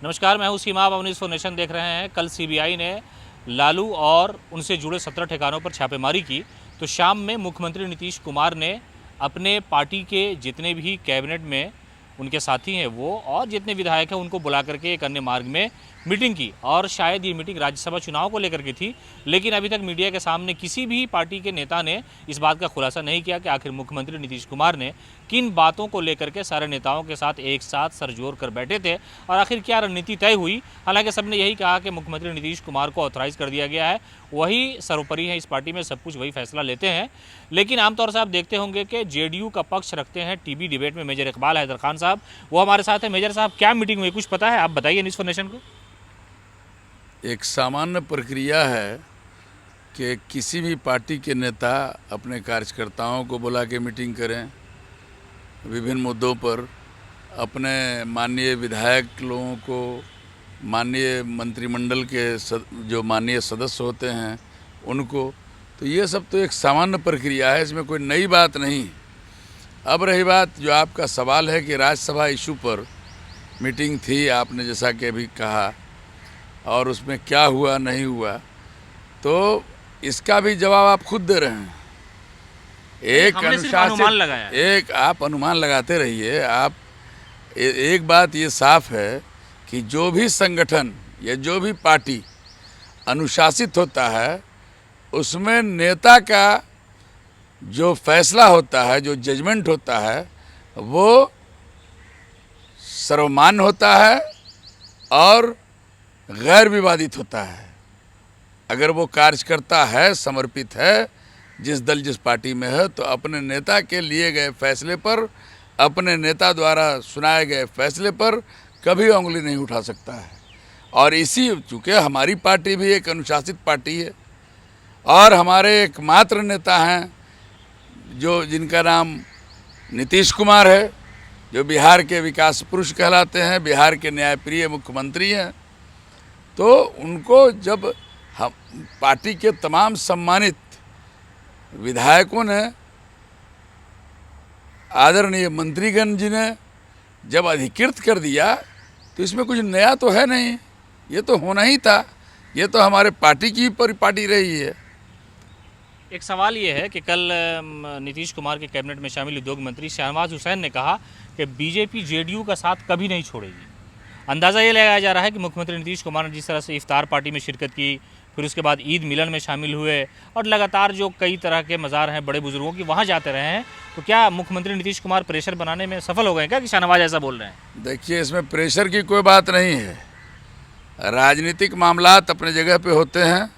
नमस्कार, मैं हूं सीमा। आप न्यूज़ फॉर नेशन देख रहे हैं। कल सीबीआई ने लालू और उनसे जुड़े 17 ठिकानों पर छापेमारी की, तो शाम में मुख्यमंत्री नीतीश कुमार ने अपने पार्टी के जितने भी कैबिनेट में उनके साथी हैं वो और जितने विधायक हैं उनको बुला करके एक अन्य मार्ग में मीटिंग की। और शायद ये मीटिंग राज्यसभा चुनाव को लेकर के थी, लेकिन अभी तक मीडिया के सामने किसी भी पार्टी के नेता ने इस बात का खुलासा नहीं किया कि आखिर मुख्यमंत्री नीतीश कुमार ने किन बातों को लेकर के सारे नेताओं के साथ एक साथ सर जोड़ कर बैठे थे और आखिर क्या रणनीति तय हुई। हालांकि सबने यही कहा कि मुख्यमंत्री नीतीश कुमार को ऑथराइज कर दिया गया है, वही सर्वोपरि है इस पार्टी में, सब कुछ वही फैसला लेते हैं। लेकिन आमतौर से आप देखते होंगे कि जेडीयू का पक्ष रखते हैं टीवी डिबेट में मेजर इकबाल हैदर खान साहब, वो हमारे साथ है। मेजर साहब, क्या मीटिंग हुई, कुछ पता है? आप बताइए न्यूज़ फॉर नेशन को। एक सामान्य प्रक्रिया है कि किसी भी पार्टी के नेता अपने कार्यकर्ताओं को बुला के मीटिंग करें, विभिन्न मुद्दों पर अपने माननीय विधायक लोगों को, माननीय मंत्रिमंडल के जो माननीय सदस्य होते हैं उनको, तो ये सब तो एक सामान्य प्रक्रिया है, इसमें कोई नई बात नहीं। अब रही बात जो आपका सवाल है कि राज्यसभा इशू पर मीटिंग थी, आपने जैसा कि अभी कहा, और उसमें क्या हुआ नहीं हुआ, तो इसका भी जवाब आप खुद दे रहे हैं। एक अनुशासित, एक आप अनुमान लगाते रहिए। आप एक बात ये साफ है कि जो भी संगठन या जो भी पार्टी अनुशासित होता है उसमें नेता का जो फैसला होता है, जो जजमेंट होता है, वो सर्वमान्य होता है और गैर विवादित होता है। अगर वो कार्यकर्ता है, समर्पित है, जिस दल जिस पार्टी में है, तो अपने नेता के लिए गए फैसले पर, अपने नेता द्वारा सुनाए गए फैसले पर कभी उंगली नहीं उठा सकता है। और इसी चूँकि हमारी पार्टी भी एक अनुशासित पार्टी है और हमारे एकमात्र नेता हैं जो जिनका नाम नीतीश कुमार है, जो बिहार के विकास पुरुष कहलाते हैं, बिहार के न्यायप्रिय मुख्यमंत्री हैं, तो उनको जब हम पार्टी के तमाम सम्मानित विधायकों ने, आदरणीय मंत्रीगण जी ने जब अधिकृत कर दिया, तो इसमें कुछ नया तो है नहीं, ये तो होना ही था, ये तो हमारे पार्टी की परिपाटी रही है। एक सवाल ये है कि कल नीतीश कुमार के कैबिनेट में शामिल उद्योग मंत्री शहनवाज हुसैन ने कहा कि बीजेपी जेडीयू का साथ कभी नहीं छोड़ेगी। अंदाज़ा ये लगाया जा रहा है कि मुख्यमंत्री नीतीश कुमार ने जिस तरह से इफ्तार पार्टी में शिरकत की, फिर उसके बाद ईद मिलन में शामिल हुए और लगातार जो कई तरह के मज़ार हैं बड़े बुजुर्गों की, वहाँ जाते रहे हैं, तो क्या मुख्यमंत्री नीतीश कुमार प्रेशर बनाने में सफल हो गए क्या कि शाहनवाज ऐसा बोल रहे हैं? देखिए, इसमें प्रेशर की कोई बात नहीं है। राजनीतिक मामलात अपने जगह पे होते हैं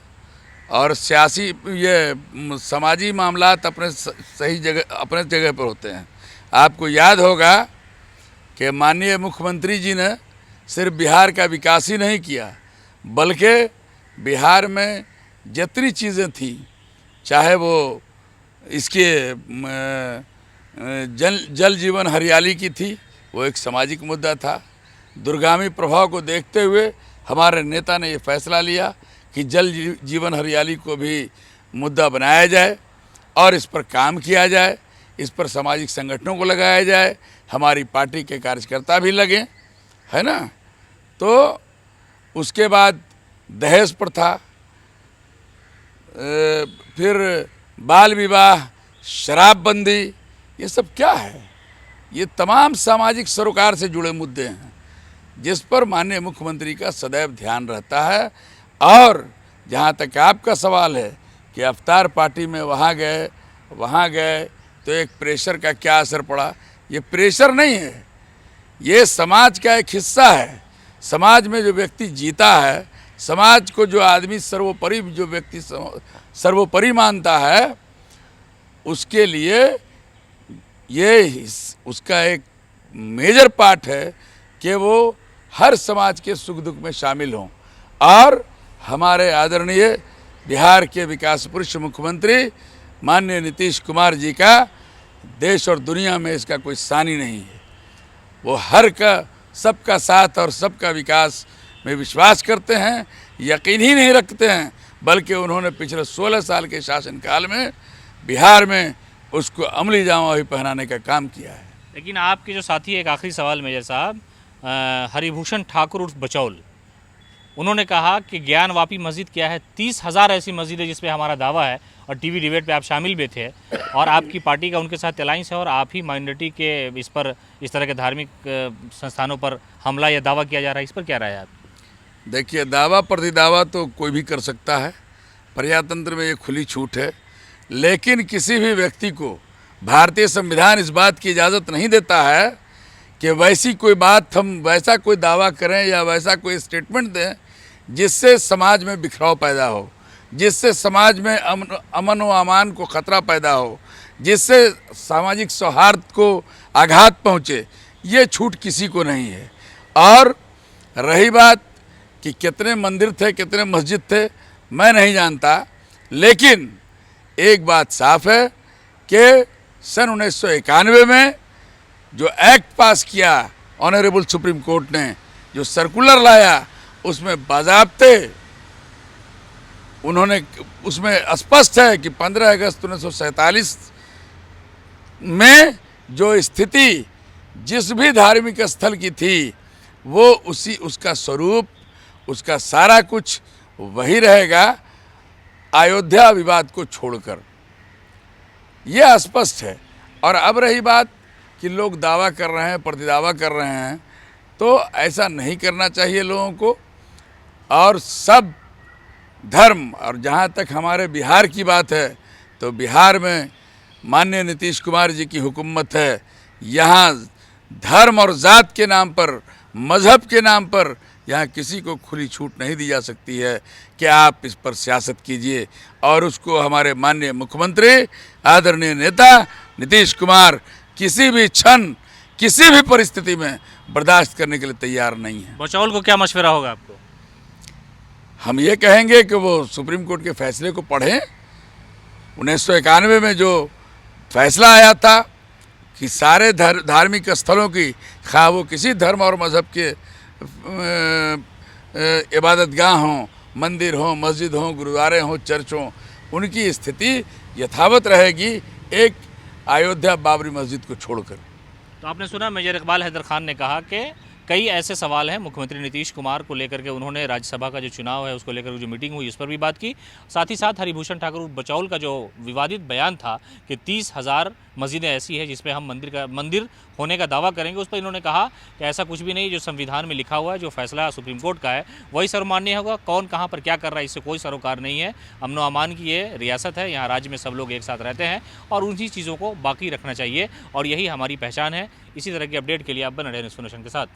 और सियासी ये समाजी मामलात अपने सही जगह, अपने जगह पर होते हैं। आपको याद होगा कि माननीय मुख्यमंत्री जी ने सिर्फ बिहार का विकास ही नहीं किया, बल्कि बिहार में जितनी चीज़ें थी, चाहे वो इसके जल जीवन हरियाली की थी, वो एक सामाजिक मुद्दा था। दूरगामी प्रभाव को देखते हुए हमारे नेता ने ये फैसला लिया कि जल जीवन हरियाली को भी मुद्दा बनाया जाए और इस पर काम किया जाए, इस पर सामाजिक संगठनों को लगाया जाए, हमारी पार्टी के कार्यकर्ता भी लगे, है ना। तो उसके बाद दहेज प्रथा, फिर बाल विवाह, शराबबंदी, ये सब क्या है? ये तमाम सामाजिक सरोकार से जुड़े मुद्दे हैं जिस पर माननीय मुख्यमंत्री का सदैव ध्यान रहता है। और जहाँ तक आपका सवाल है कि अफ्तार पार्टी में वहाँ गए तो एक प्रेशर का क्या असर पड़ा, ये प्रेशर नहीं है, ये समाज का एक हिस्सा है। समाज में जो व्यक्ति जीता है, समाज को जो आदमी सर्वोपरि, जो व्यक्ति सर्वोपरि मानता है, उसके लिए ये उसका एक मेजर पार्ट है कि वो हर समाज के सुख दुख में शामिल हों। और हमारे आदरणीय बिहार के विकास पुरुष मुख्यमंत्री माननीय नीतीश कुमार जी का देश और दुनिया में इसका कोई सानी नहीं है। वो हर का सबका साथ और सबका विकास में विश्वास करते हैं, यकीन ही नहीं रखते हैं, बल्कि उन्होंने पिछले 16 साल के शासनकाल में बिहार में उसको अमली जामा भी पहनाने का काम किया है। लेकिन आपके जो साथी, एक आखिरी सवाल मेजर साहब, हरिभूषण ठाकुर उर्फ बचौल, उन्होंने कहा कि ज्ञानवापी मस्जिद क्या है, 30,000 ऐसी मस्जिद है जिस पे हमारा दावा है, और टीवी डिबेट पे आप शामिल भी थे, और आपकी पार्टी का उनके साथ अलायंस है, और आप ही माइनॉरिटी के इस पर, इस तरह के धार्मिक संस्थानों पर हमला या दावा किया जा रहा है, इस पर क्या राय है आप? देखिए, दावा प्रतिदावा तो कोई भी कर सकता है, प्रजातंत्र में ये खुली छूट है, लेकिन किसी भी व्यक्ति को भारतीय संविधान इस बात की इजाज़त नहीं देता है कि वैसी कोई बात, हम वैसा कोई दावा करें या वैसा कोई स्टेटमेंट दें जिससे समाज में बिखराव पैदा हो, जिससे समाज में अमन व अमान को खतरा पैदा हो, जिससे सामाजिक सौहार्द को आघात पहुँचे। ये छूट किसी को नहीं है। और रही बात कि कितने मंदिर थे, कितने मस्जिद थे, मैं नहीं जानता, लेकिन एक बात साफ है कि सन 1991 में जो एक्ट पास किया ऑनरेबल सुप्रीम कोर्ट ने, जो सर्कुलर लाया, उसमें बाज़ाब्ते उन्होंने, उसमें स्पष्ट है कि 15 अगस्त 1947 में जो स्थिति जिस भी धार्मिक स्थल की थी, वो उसका स्वरूप, उसका सारा कुछ वही रहेगा, अयोध्या विवाद को छोड़कर। यह स्पष्ट है। और अब रही बात कि लोग दावा कर रहे हैं, प्रतिदावा कर रहे हैं, तो ऐसा नहीं करना चाहिए लोगों को। और सब धर्म, और जहाँ तक हमारे बिहार की बात है, तो बिहार में माननीय नीतीश कुमार जी की हुकूमत है। यहाँ धर्म और जात के नाम पर, मज़हब के नाम पर, यहाँ किसी को खुली छूट नहीं दी जा सकती है कि आप इस पर सियासत कीजिए। और उसको हमारे माननीय मुख्यमंत्री, आदरणीय नेता नीतीश कुमार किसी भी क्षण, किसी भी परिस्थिति में बर्दाश्त करने के लिए तैयार नहीं है। बचौल को क्या मशवरा होगा आपको? हम ये कहेंगे कि वो सुप्रीम कोर्ट के फैसले को पढ़ें। 1991 में जो फैसला आया था कि सारे धार्मिक स्थलों की, खा वो किसी धर्म और मज़हब के इबादतगाह हों, मंदिर हों, मस्जिद हों, गुरुद्वारे हों, चर्च हों, उनकी स्थिति यथावत रहेगी, एक अयोध्या बाबरी मस्जिद को छोड़कर। तो आपने सुना मेजर इकबाल हैदर खान ने कहा कि कई ऐसे सवाल हैं मुख्यमंत्री नीतीश कुमार को लेकर के, उन्होंने राज्यसभा का जो चुनाव है उसको लेकर जो मीटिंग हुई उस पर भी बात की। साथ ही साथ हरिभूषण ठाकुर बचौल का जो विवादित बयान था कि 30,000 मस्जिदें ऐसी है जिसपे हम मंदिर होने का दावा करेंगे, उस पर इन्होंने कहा कि ऐसा कुछ भी नहीं, जो संविधान में लिखा हुआ है, जो फैसला सुप्रीम कोर्ट का है वही सर्वमान्य होगा। कौन कहाँ पर क्या कर रहा है इससे कोई सरोकार नहीं है। अमन व अमान की ये रियासत है, यहाँ राज्य में सब लोग एक साथ रहते हैं और उन्हीं चीज़ों को बाकी रखना चाहिए, और यही हमारी पहचान है। इसी तरह की अपडेट के लिए आप बने रहें न्यूज़ नेशन के साथ।